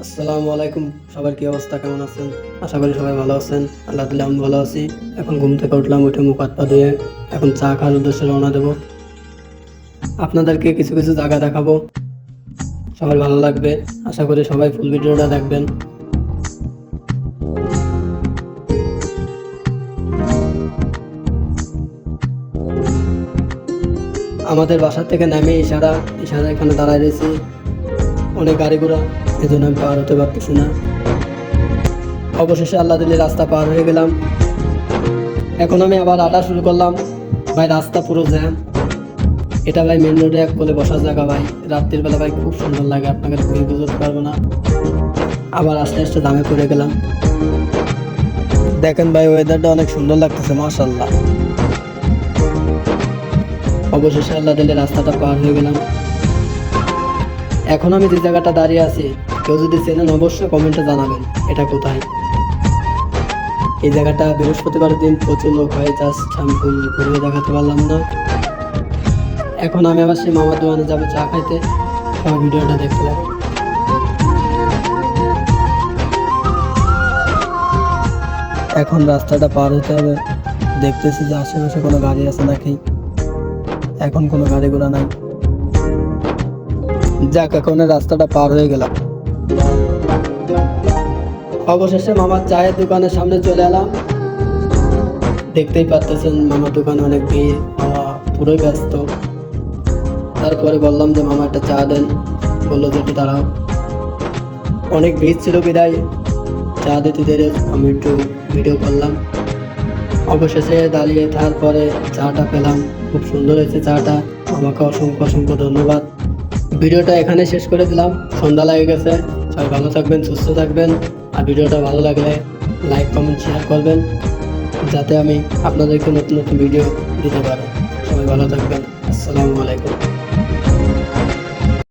আসসালামু আলাইকুম। সবার কি অবস্থা, কেমন আছেন? আশা করি সবাই ভালো আছেন। আল্লাহ তাআলা আমি ভালো আছি। এখন ঘুম থেকে উঠলাম, উঠে মুখ হাত পা ধুয়ে এখন চা খাওয়ার উদ্দেশ্যে রওনা দেব। আপনাদেরকে কিছু কিছু জায়গা দেখাবো, সবার ভালো লাগবে। আশা করি সবাই ফুল ভিডিওটা দেখবেন। আমাদের বাসা থেকে নামে ইশারা ইশারা এখানে দাঁড়ায় রয়েছি, অনেক গাড়ি ঘোড়া, এই জন্য আমি পার হতে পারতেছি না। অবশেষে আল্লাহ দিলে রাস্তা পার হয়ে গেলাম। এখন আমি আবার হাঁটা শুরু করলাম। ভাই রাস্তা পুরো জ্যাম। এটা ভাই মেন রোডে এক কোলে বসার জায়গা ভাই। রাত্রির বেলা ভাই খুব সুন্দর লাগে, আপনাকে বুঝতে পারবো না। আবার আস্তে আস্তে দামে পড়ে গেলাম। দেখেন ভাই ওয়েদারটা অনেক সুন্দর লাগতেছে, মাশাআল্লাহ। অবশেষে আল্লাহ দিলে রাস্তাটা পার হয়ে গেলাম। এখন আমি যে জায়গাটা দাঁড়িয়ে আছি, কেউ যদি চেনেন অবশ্যই কমেন্টে জানাবেন এটা কোথায়। এই জায়গাটা বৃহস্পতিবার দিন প্রচুর লোক হয়, জাস্ট আমি ফুল ঘুরে দেখাতে পারলাম না। এখন আমি আবার সেই মামার দোকানে যাবো চা খাইতে। আমার ভিডিওটা দেখতে লাগবে। এখন রাস্তাটা পার হতে হবে। দেখতেছি যে আশেপাশে কোনো গাড়ি আছে নাকি। এখন কোনো গাড়ি ঘোড়া নাই। যাক, এখন রাস্তাটা পার হয়ে গেলাম। অবশেষে মামার চায়ের দোকানের সামনে চলে এলাম। দেখতেই পাচ্ছেন মামার দোকানে অনেক ভিড়, মামা পুরোই ব্যস্ত। তারপরে বললাম যে মামা একটা চা দেন, বললো যে একটু দাঁড়াও। অনেক ভিড় ছিল বিদায় চা দিতে দেরি, আমি একটু ভিডিও করলাম। অবশেষে দাঁড়িয়ে তারপরে চাটা পেলাম, খুব সুন্দর হয়েছে চাটা। আমাকে অসংখ্য অসংখ্য ধন্যবাদ। ভিডিওটা এখানে শেষ করে দিলাম, সন্ধ্যা লেগে গেছে। সবাই ভালো থাকবেন, সুস্থ থাকবেন। আর ভিডিওটা ভালো লাগলে লাইক কমেন্ট শেয়ার করবেন, যাতে আমি আপনাদেরকে নতুন নতুন ভিডিও দিতে পারি। সবাই ভালো থাকবেন। আসসালামু আলাইকুম।